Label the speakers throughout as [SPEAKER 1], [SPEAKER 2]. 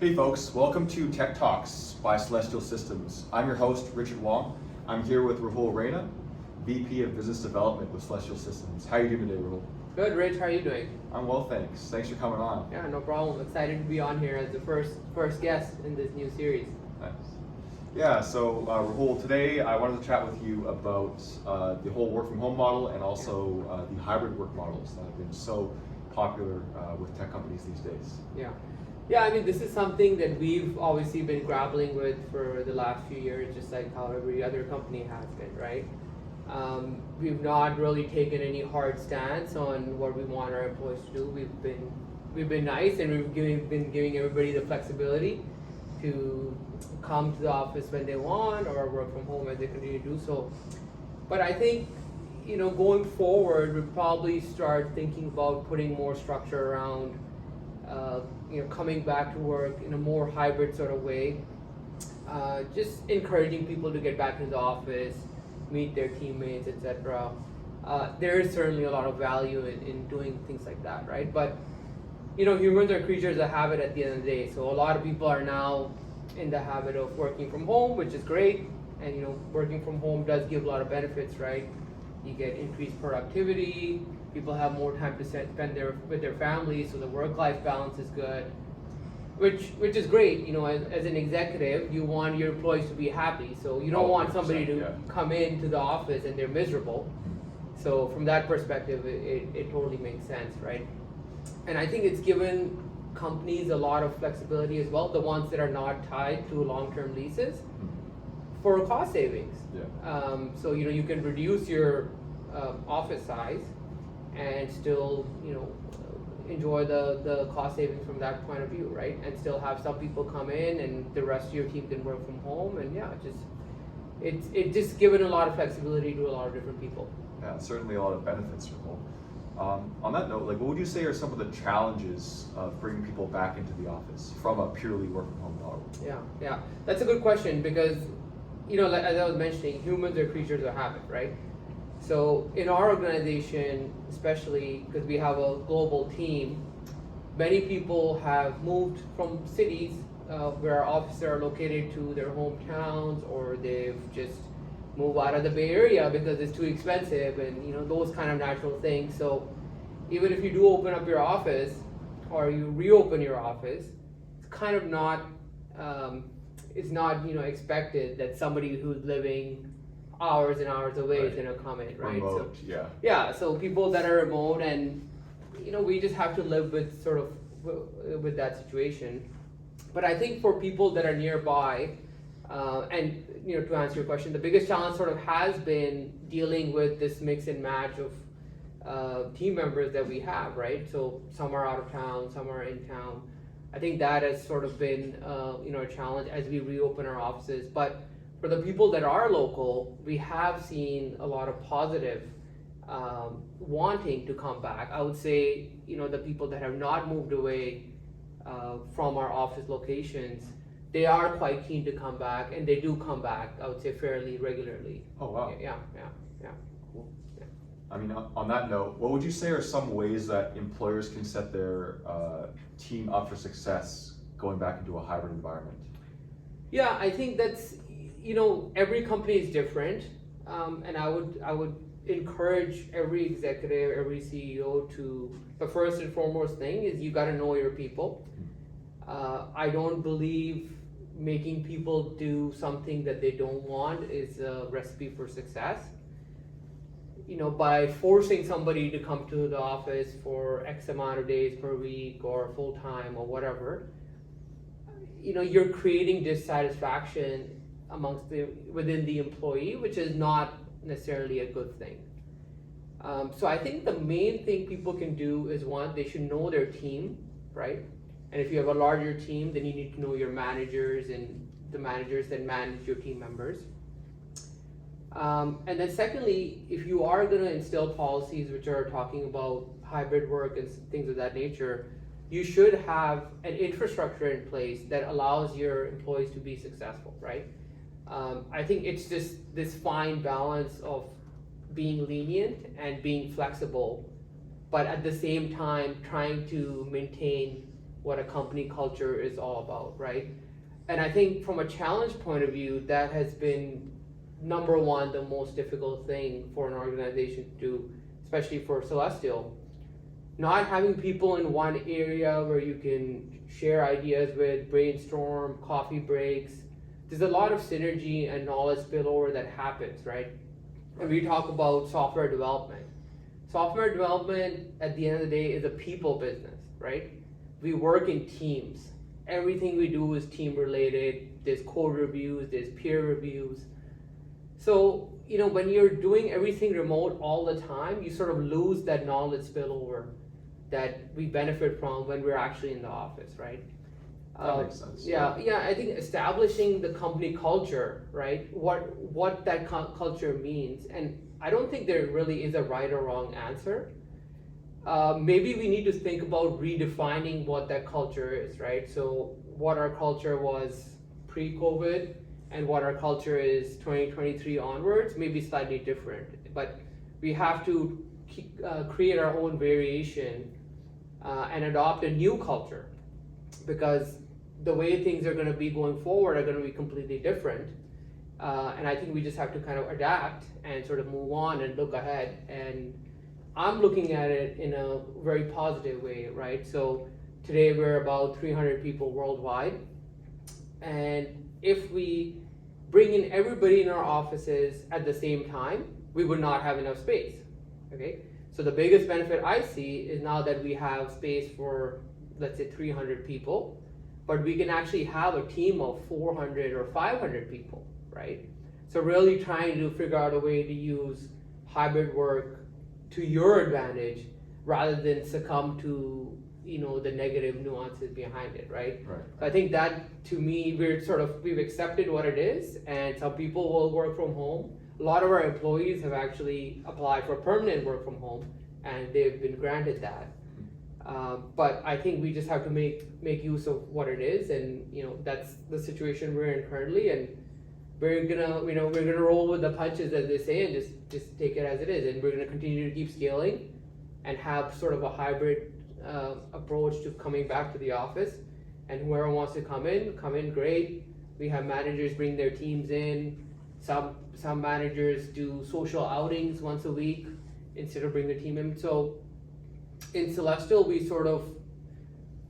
[SPEAKER 1] Hey folks, welcome to Tech Talks by Celestial Systems. I'm your host, Richard Wong. I'm here with Rahul Raina, VP of Business Development with Celestial Systems. How are you doing today, Rahul?
[SPEAKER 2] Good, Rich. How are you doing?
[SPEAKER 1] I'm well, thanks. Thanks for coming on.
[SPEAKER 2] Yeah, no problem. Excited to be on here as the first guest in this new series.
[SPEAKER 1] Nice. Yeah, so Rahul, today I wanted to chat with you about the whole work from home model and also the hybrid work models that have been so popular with tech companies these days.
[SPEAKER 2] Yeah, I mean, this is something that we've obviously been grappling with for the last few years, just like how every other company has been, right? We've not really taken any hard stance on what we want our employees to do. We've been nice, and we've been giving everybody the flexibility to come to the office when they want or work from home as they continue to do so. But I think, going forward, we'll probably start thinking about putting more structure around coming back to work in a more hybrid sort of way, just encouraging people to get back into the office, meet their teammates, etc. There is certainly a lot of value in doing things like that, right? But humans are creatures of habit at the end of the day. So a lot of people are now in the habit of working from home, which is great. And working from home does give a lot of benefits, right? You get increased productivity. People have more time to spend with their families, so the work-life balance is good, which is great. As an executive, you want your employees to be happy, so you don't want somebody to come into the office and they're miserable. So from that perspective, it totally makes sense, right? And I think it's given companies a lot of flexibility as well, the ones that are not tied to long-term leases, for cost savings. So you can reduce your office size and still enjoy the cost savings from that point of view, right? And still have some people come in and the rest of your team can work from home, and it's just given a lot of flexibility to a lot of different people.
[SPEAKER 1] Yeah, certainly a lot of benefits, Rahul. On that note, what would you say are some of the challenges of bringing people back into the office from a purely work from home model?
[SPEAKER 2] Yeah, that's a good question because like, as I was mentioning, humans are creatures of habit, right? So in our organization, especially because we have a global team, many people have moved from cities where our offices are located to their hometowns, or they've just moved out of the Bay Area because it's too expensive, and those kind of natural things. So even if you do open up your office or you reopen your office, it's kind of not expected that somebody who's living hours and hours away is going to come in, right?
[SPEAKER 1] Remote,
[SPEAKER 2] So people that are remote, and we just have to live with with that situation. But I think for people that are nearby, and to answer your question, the biggest challenge has been dealing with this mix and match of team members that we have, right? So some are out of town, some are in town. I think that has been a challenge as we reopen our offices. But for the people that are local, we have seen a lot of positive wanting to come back. I would say, the people that have not moved away from our office locations, they are quite keen to come back, and they do come back, I would say, fairly regularly.
[SPEAKER 1] Oh, wow.
[SPEAKER 2] Yeah.
[SPEAKER 1] Cool. Yeah. I mean, on that note, what would you say are some ways that employers can set their team up for success going back into a hybrid environment?
[SPEAKER 2] Yeah, I think that's, every company is different, and I would encourage every executive, every CEO to, the first and foremost thing is you got to know your people. I don't believe making people do something that they don't want is a recipe for success. By forcing somebody to come to the office for X amount of days per week or full time or whatever, you're creating dissatisfaction within the employee, which is not necessarily a good thing. So I think the main thing people can do is, one, they should know their team, right? And if you have a larger team, then you need to know your managers and the managers that manage your team members. And then secondly, if you are going to instill policies which are talking about hybrid work and things of that nature, you should have an infrastructure in place that allows your employees to be successful, right? I think it's just this fine balance of being lenient and being flexible, but at the same time trying to maintain what a company culture is all about, right? And I think from a challenge point of view, that has been number one, the most difficult thing for an organization to do, especially for Celestial. Not having people in one area where you can share ideas with, brainstorm, coffee breaks. There's a lot of synergy and knowledge spillover that happens, right? And we talk about software development. Software development, at the end of the day, is a people business, right? We work in teams. Everything we do is team related. There's code reviews, there's peer reviews. So, when you're doing everything remote all the time, you sort of lose that knowledge spillover that we benefit from when we're actually in the office, right?
[SPEAKER 1] That makes sense.
[SPEAKER 2] Yeah, I think establishing the company culture, right? What that culture means, and I don't think there really is a right or wrong answer. Maybe we need to think about redefining what that culture is, right? So what our culture was pre-COVID and what our culture is 2023 onwards may be slightly different, but we have to create our own variation and adopt a new culture, because the way things are going to be going forward are going to be completely different. And I think we just have to kind of adapt and sort of move on and look ahead. And I'm looking at it in a very positive way, right? So today we're about 300 people worldwide. And if we bring in everybody in our offices at the same time, we would not have enough space, okay? So the biggest benefit I see is now that we have space for, let's say, 300 people, but we can actually have a team of 400 or 500 people, right? So really trying to figure out a way to use hybrid work to your advantage rather than succumb to the negative nuances behind it, right?
[SPEAKER 1] Right.
[SPEAKER 2] So I think that, to me, we've accepted what it is, and some people will work from home. A lot of our employees have actually applied for permanent work from home, and they've been granted that. But I think we just have to make use of what it is, and that's the situation we're in currently, and we're gonna roll with the punches, as they say, and just take it as it is, and we're gonna continue to keep scaling and have sort of a hybrid approach to coming back to the office. And whoever wants to come in, great. We have managers bring their teams in. Some managers do social outings once a week instead of bring the team in. So in Celestial,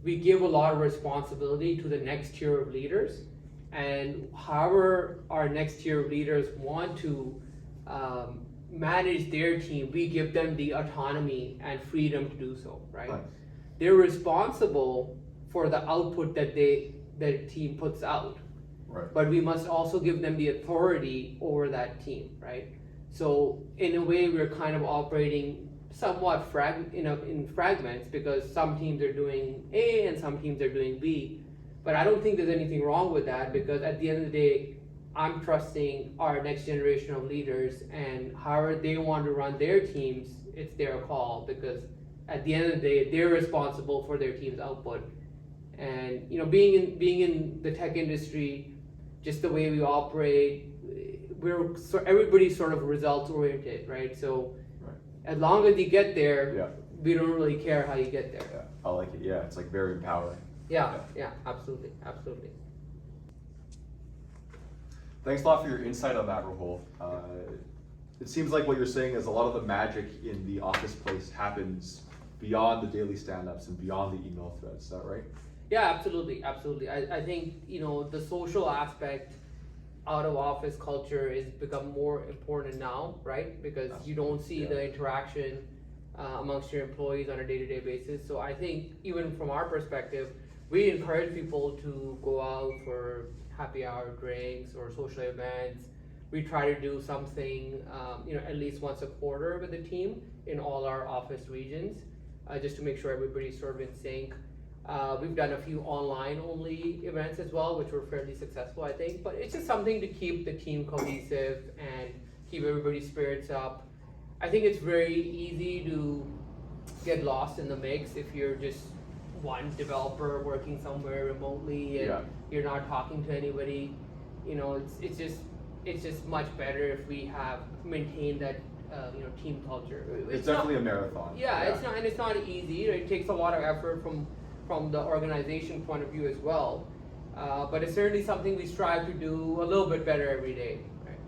[SPEAKER 2] we give a lot of responsibility to the next tier of leaders, and however our next tier of leaders want to manage their team, we give them the autonomy and freedom to do so, right?
[SPEAKER 1] Nice.
[SPEAKER 2] They're responsible for the output that their team puts out,
[SPEAKER 1] Right.
[SPEAKER 2] but we must also give them the authority over that team, right? So in a way, we're kind of operating somewhat in fragments, because some teams are doing A and some teams are doing B. But I don't think there's anything wrong with that, because at the end of the day, I'm trusting our next generation of leaders, and however they want to run their teams, it's their call, because at the end of the day, they're responsible for their team's output. And being in the tech industry, just the way we operate, everybody's sort of results oriented, right? So
[SPEAKER 1] Right.
[SPEAKER 2] as long as you get there,
[SPEAKER 1] Yeah.
[SPEAKER 2] we don't really care how you get there.
[SPEAKER 1] Yeah. I like it. Yeah. It's like very empowering.
[SPEAKER 2] Yeah, absolutely.
[SPEAKER 1] Thanks a lot for your insight on that, Rahul. It seems like what you're saying is a lot of the magic in the office place happens beyond the daily stand-ups and beyond the email threads. Is that right?
[SPEAKER 2] Yeah, absolutely. I think the social aspect out of office culture is become more important now, right? Because you don't see the interaction amongst your employees on a day-to-day basis. So I think even from our perspective, we encourage people to go out for happy hour drinks or social events. We try to do something, at least once a quarter with the team in all our office regions, just to make sure everybody's sort of in sync. We've done a few online only events as well, which were fairly successful, I think. But it's just something to keep the team cohesive and keep everybody's spirits up. I think it's very easy to get lost in the mix if you're just one developer working somewhere remotely and you're not talking to anybody. It's just much better if we have maintained that team culture.
[SPEAKER 1] It's definitely a marathon.
[SPEAKER 2] It's not easy. It takes a lot of effort from from the organization point of view as well. But it's certainly something we strive to do a little bit better every day. Right?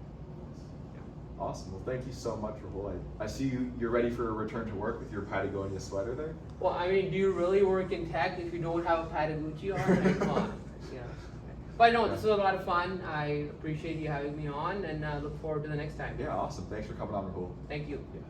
[SPEAKER 1] Awesome. Well, thank you so much, Rahul. I see you're ready for a return to work with your Patagonia sweater there.
[SPEAKER 2] Well, I mean, do you really work in tech if you don't have a Patagucci on? Like, come on. Yeah. But no, this was a lot of fun. I appreciate you having me on, and look forward to the next time.
[SPEAKER 1] Yeah, awesome. Thanks for coming on, Rahul.
[SPEAKER 2] Thank you.
[SPEAKER 1] Yeah.